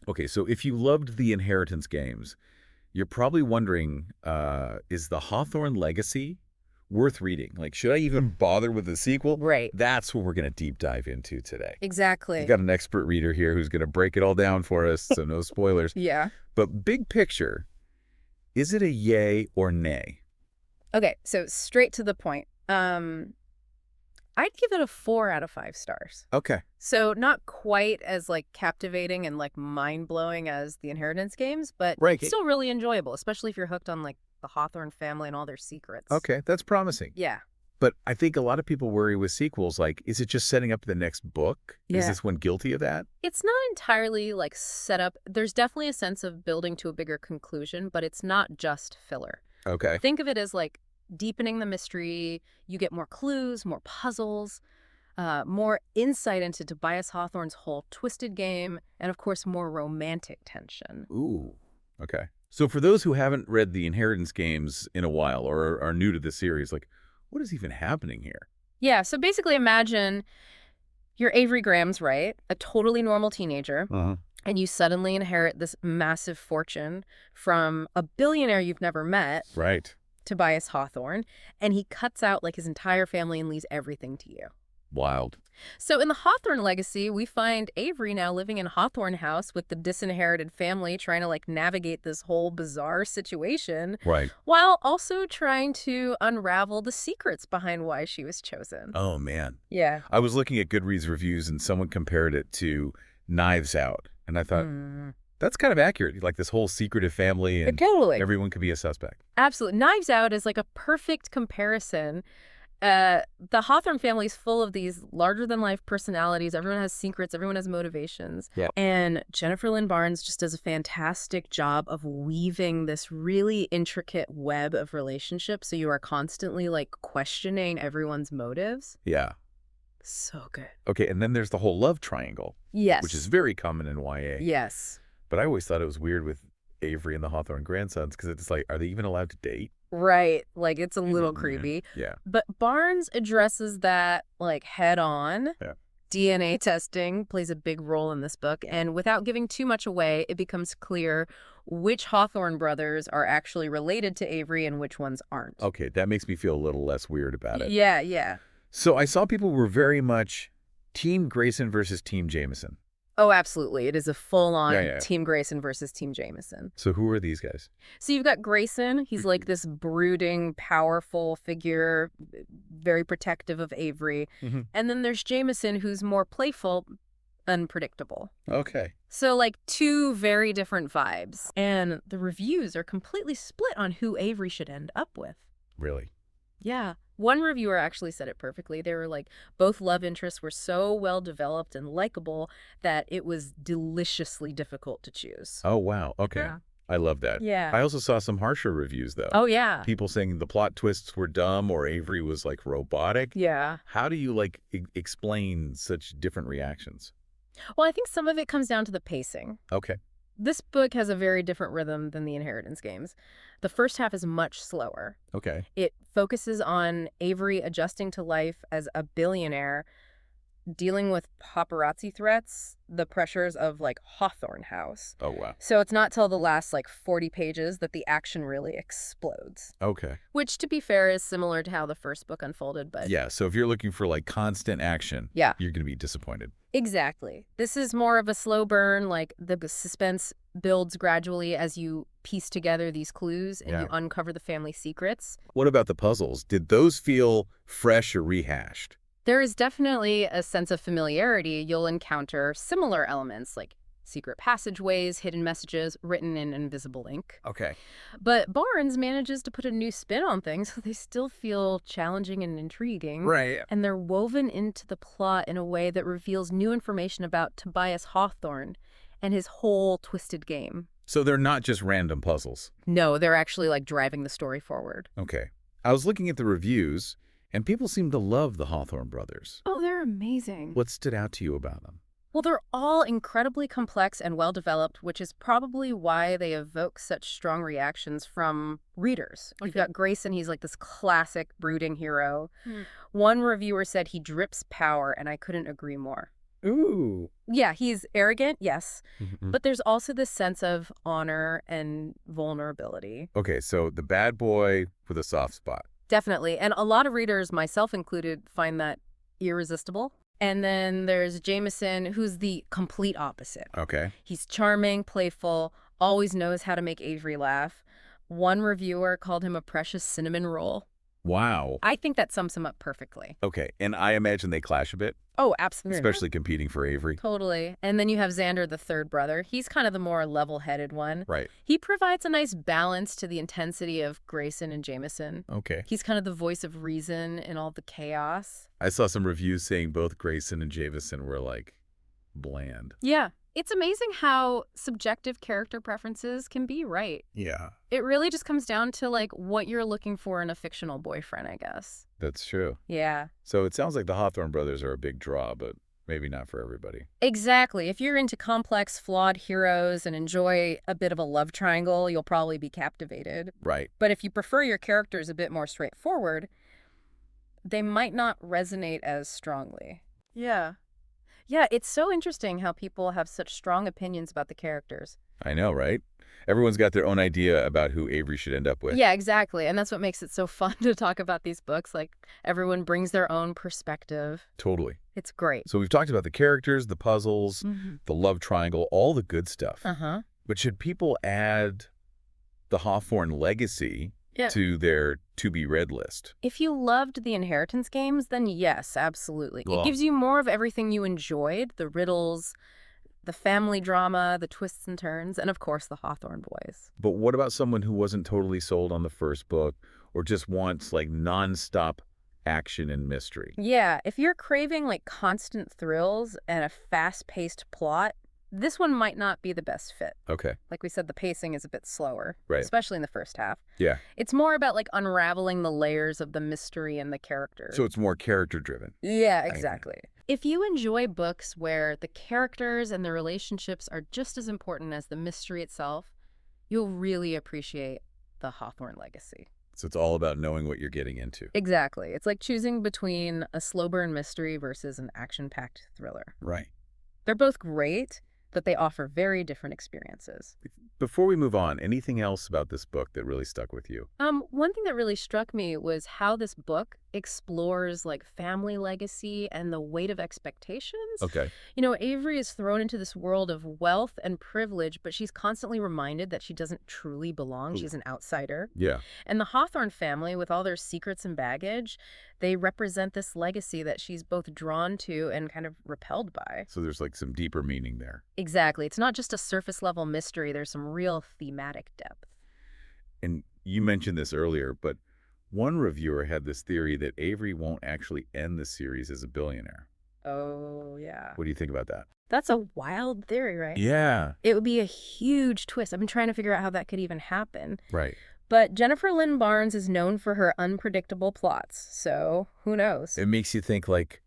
Okay, so if you loved the inheritance games, you're probably wondering, is the Hawthorne Legacy worth reading? Like, should I even bother with the sequel? Right. That's what we're going to deep dive into today. We've Exactly. got an expert reader here who's going to break it all down for us, so no spoilers. Yeah. But big picture, is it a yay or nay? Okay, so straight to the point. I'd give it a 4 out of 5 stars. Okay. So not quite as like captivating and like mind-blowing as the Inheritance games, but Right. still really enjoyable, especially if you're hooked on like the Hawthorne family and all their secrets. Okay, that's promising. Yeah. But I think a lot of people worry with sequels, like, is it just setting up the next book? Is Yeah. this one guilty of that? It's not entirely like set up. There's definitely a sense of building to a bigger conclusion, but it's not just filler. Okay. Think of it as like deepening the mystery. You get more clues, more puzzles, more insight into Tobias Hawthorne's whole twisted game, and of course, more romantic tension. Ooh. Okay. So for those who haven't read the Inheritance games in a while or are new to the series, like, what is even happening here? Yeah, so basically imagine you're Avery Grambs, right? A totally normal teenager, Uh-huh. and you suddenly inherit this massive fortune from a billionaire you've never met, Right. Tobias Hawthorne, and he cuts out like his entire family and leaves everything to you. Wild. So in the Hawthorne Legacy, we find Avery now living in Hawthorne House with the disinherited family, trying to like navigate this whole bizarre situation Right. while also trying to unravel the secrets behind why she was chosen. Oh, man. Yeah. I was looking at Goodreads reviews and someone compared it to Knives Out. And I thought, that's kind of accurate. Like this whole secretive family and Totally. everyone could be a suspect. Absolutely. Knives Out is like a perfect comparison. The Hawthorne family is full of these larger-than-life personalities. Everyone has secrets. Everyone has motivations. Yeah. And Jennifer Lynn Barnes just does a fantastic job of weaving this really intricate web of relationships. So you are constantly like questioning everyone's motives. Yeah. So good. Okay, and then there's the whole love triangle, Yes. which is very common in YA. Yes. But I always thought it was weird with Avery and the Hawthorne grandsons because it's like, are they even allowed to date? Right. Like it's a little creepy. Yeah. But Barnes addresses that like head on. Yeah. DNA testing plays a big role in this book, and without giving too much away, it becomes clear which Hawthorne brothers are actually related to Avery and which ones aren't. Okay, that makes me feel a little less weird about it. Yeah, yeah. So I saw people were very much Team Grayson versus Team Jameson. Oh, absolutely. It is a full-on Yeah. Team Grayson versus Team Jameson. So who are these guys? So you've got Grayson. He's like this brooding, powerful figure, very protective of Avery. Mhm. And then there's Jameson, who's more playful, unpredictable. Okay. So like two very different vibes. And the reviews are completely split on who Avery should end up with. Really? Yeah. One reviewer actually said it perfectly. They were like, both love interests were so well developed and likable that it was deliciously difficult to choose. Oh, wow. Okay. Yeah. I love that. Yeah. I also saw some harsher reviews, though. Oh, yeah. People saying the plot twists were dumb or Avery was, like, robotic. Yeah. How do you, like, explain such different reactions? Well, I think some of it comes down to the pacing. Okay. This book has a very different rhythm than the Inheritance games. The first half is much slower. Okay. It focuses on Avery adjusting to life as a billionaire, dealing with paparazzi threats, the pressures of like Hawthorne House. Oh, wow. So it's not till the last like 40 pages that the action really explodes. Okay. Which, to be fair, is similar to how the first book unfolded, but Yeah, so if you're looking for, like, constant action, yeah. you're going to be disappointed. Exactly. This is more of a slow burn, like the suspense builds gradually as you piece together these clues and you uncover the family secrets. What about the puzzles? Did those feel fresh or rehashed? There is definitely a sense of familiarity. You'll encounter similar elements like secret passageways, hidden messages written in invisible ink. Okay. But Barnes manages to put a new spin on things so they still feel challenging and intriguing. Right. And they're woven into the plot in a way that reveals new information about Tobias Hawthorne and his whole twisted game. So they're not just random puzzles. No, they're actually like driving the story forward. Okay. I was looking at the reviews, and people seem to love the Hawthorne brothers. Oh, they're amazing. What stood out to you about them? Well, they're all incredibly complex and well-developed, which is probably why they evoke such strong reactions from readers. You've got Grayson, he's like this classic brooding hero. One reviewer said he drips power, and I couldn't agree more. Ooh. Yeah, he's arrogant, yes, Mhm. but there's also this sense of honor and vulnerability. Okay, so the bad boy with a soft spot. Definitely. And a lot of readers, myself included, find that irresistible. And then there's Jameson, who's the complete opposite. Okay. He's charming, playful, always knows how to make Avery laugh. One reviewer called him a precious cinnamon roll. Wow. I think that sums him up perfectly. Okay, and I imagine they clash a bit, Oh, absolutely. especially competing for Avery. Totally. And then you have Xander, the third brother. He's kind of the more level-headed one. Right. He provides a nice balance to the intensity of Grayson and Jameson. Okay. He's kind of the voice of reason in all the chaos. I saw some reviews saying both Grayson and Jameson were, like, bland. Yeah. It's amazing how subjective character preferences can be, right? Yeah. It really just comes down to, like, what you're looking for in a fictional boyfriend, I guess. That's true. Yeah. So it sounds like the Hawthorne brothers are a big draw, but maybe not for everybody. Exactly. If you're into complex, flawed heroes and enjoy a bit of a love triangle, you'll probably be captivated. Right. But if you prefer your characters a bit more straightforward, they might not resonate as strongly. Yeah. Yeah, it's so interesting how people have such strong opinions about the characters. I know, right? Everyone's got their own idea about who Avery should end up with. Yeah, exactly. And that's what makes it so fun to talk about these books. Like, everyone brings their own perspective. Totally. It's great. So we've talked about the characters, the puzzles, the love triangle, all the good stuff. Uh-huh. But should people add the Hawthorne Legacy to their to-be-read list? If you loved the Inheritance games, then yes, absolutely. Well, it gives you more of everything you enjoyed, the riddles, the family drama, the twists and turns, and of course the Hawthorne boys. but what about someone who wasn't totally sold on the first book or just wants like nonstop action and mystery? Yeah, if you're craving like constant thrills and a fast-paced plot, this one might not be the best fit. Okay. Like we said, the pacing is a bit slower, Right. especially in the first half. Yeah. It's more about like unraveling the layers of the mystery and the characters. So it's more character-driven. Yeah, exactly. If you enjoy books where the characters and the relationships are just as important as the mystery itself, you'll really appreciate the Hawthorne Legacy. So it's all about knowing what you're getting into. Exactly. It's like choosing between a slow burn mystery versus an action-packed thriller. Right. They're both great, but they offer very different experiences. Before we move on, anything else about this book that really stuck with you? One thing that really struck me was how this book explores like family legacy and the weight of expectations. Okay. You know, Avery is thrown into this world of wealth and privilege, but she's constantly reminded that she doesn't truly belong. Ooh. She's an outsider. Yeah. And the Hawthorne family, with all their secrets and baggage, they represent this legacy that she's both drawn to and kind of repelled by. So there's like some deeper meaning there. Exactly. It's not just a surface level mystery. There's some real thematic depth. And you mentioned this earlier, but one reviewer had this theory that Avery won't actually end the series as a billionaire. Oh, yeah. What do you think about that? That's a wild theory, right? Yeah. It would be a huge twist. I've been trying to figure out how that could even happen. Right. But Jennifer Lynn Barnes is known for her unpredictable plots, so who knows? It makes you think, like,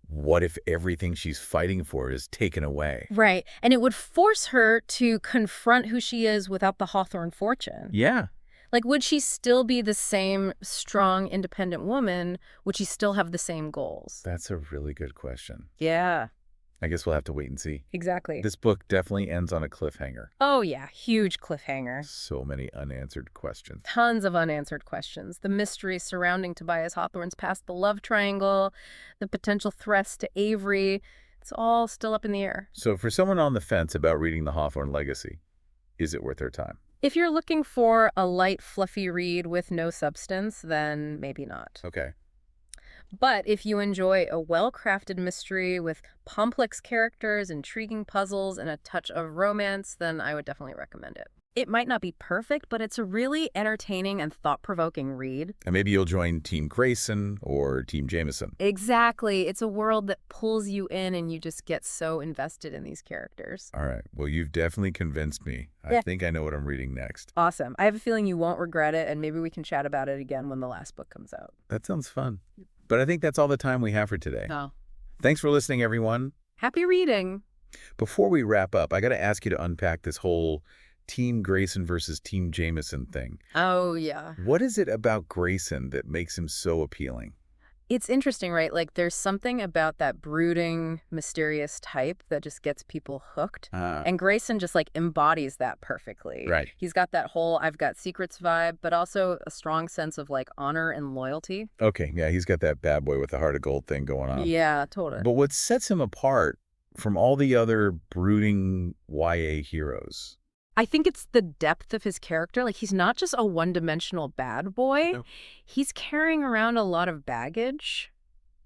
what if everything she's fighting for is taken away? Right. And it would force her to confront who she is without the Hawthorne fortune. Yeah. Like, would she still be the same strong, independent woman? Would she still have the same goals? That's a really good question. Yeah, I guess we'll have to wait and see. exactly. This book definitely ends on a cliffhanger. Oh, yeah. Huge cliffhanger. So many unanswered questions. Tons of unanswered questions. The mystery surrounding Tobias Hawthorne's past, the love triangle, the potential threats to Avery. It's all still up in the air. So for someone on the fence about reading the Hawthorne Legacy, is it worth their time? If you're looking for a light, fluffy read with no substance, then maybe not. Okay. But if you enjoy a well-crafted mystery with complex characters, intriguing puzzles, and a touch of romance, then I would definitely recommend it. It might not be perfect, but it's a really entertaining and thought-provoking read. And maybe you'll join Team Grayson or Team Jameson. Exactly. It's a world that pulls you in and you just get so invested in these characters. All right. Well, you've definitely convinced me. I think I know what I'm reading next. Awesome. I have a feeling you won't regret it, and maybe we can chat about it again when the last book comes out. That sounds fun. But I think that's all the time we have for today. Oh. Thanks for listening, everyone. Happy reading. Before we wrap up, I got to ask you to unpack this whole Team Grayson versus Team Jameson thing. Oh, yeah. What is it about Grayson that makes him so appealing? It's interesting, right? Like, there's something about that brooding, mysterious type that just gets people hooked. And Grayson just, like, embodies that perfectly. Right. He's got that whole I've got secrets vibe, but also a strong sense of, like, honor and loyalty. Okay, yeah, he's got that bad boy with the heart of gold thing going on. Yeah, totally. But what sets him apart from all the other brooding YA heroes? I think it's the depth of his character. Like, he's not just a one-dimensional bad boy. No. He's carrying around a lot of baggage.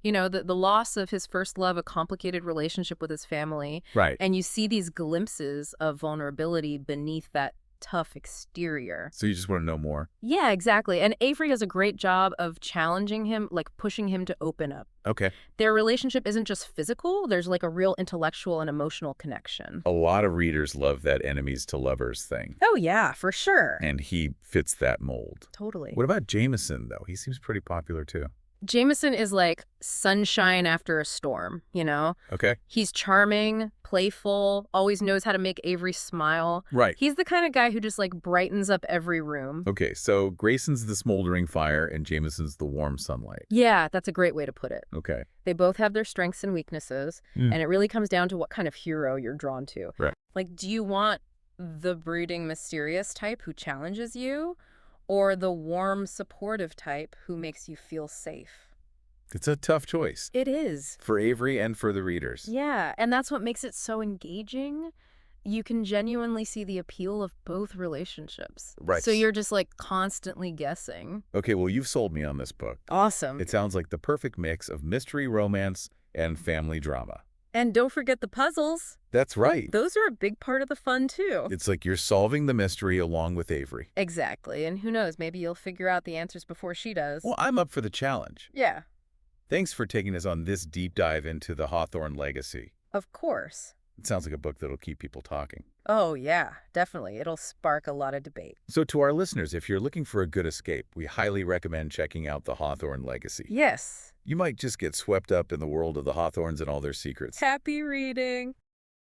You know, the loss of his first love, a complicated relationship with his family. Right. And you see these glimpses of vulnerability beneath that tough exterior. So you just want to know more? Yeah, exactly. And Avery does a great job of challenging him, like pushing him to open up. Okay. Their relationship isn't just physical. There's like a real intellectual and emotional connection. A lot of readers love that enemies to lovers thing. Oh, yeah, for sure. And he fits that mold. Totally. What about Jameson, though? He seems pretty popular, too. Jameson is like sunshine after a storm, you know? Okay. He's charming, playful, always knows how to make Avery smile. Right. He's the kind of guy who just like brightens up every room. Okay, so Grayson's the smoldering fire and Jameson's the warm sunlight. Yeah, that's a great way to put it. Okay. They both have their strengths and weaknesses, and it really comes down to what kind of hero you're drawn to. Right. Like, do you want the brooding, mysterious type who challenges you, or the warm, supportive type who makes you feel safe? It's a tough choice. It is. For Avery and for the readers. Yeah, and that's what makes it so engaging. You can genuinely see the appeal of both relationships. Right. So you're just like constantly guessing. Okay, well, you've sold me on this book. Awesome. It sounds like the perfect mix of mystery, romance, and family drama. And don't forget the puzzles. That's right. Those are a big part of the fun, too. It's like you're solving the mystery along with Avery. Exactly. And who knows, maybe you'll figure out the answers before she does. Well, I'm up for the challenge. Yeah, Thanks for taking us on this deep dive into the Hawthorne Legacy. of course. It sounds like a book that'll keep people talking. Oh, yeah, definitely. It'll spark a lot of debate. So to our listeners, if you're looking for a good escape, we highly recommend checking out the Hawthorne Legacy. Yes. You might just get swept up in the world of the Hawthornes and all their secrets. Happy reading.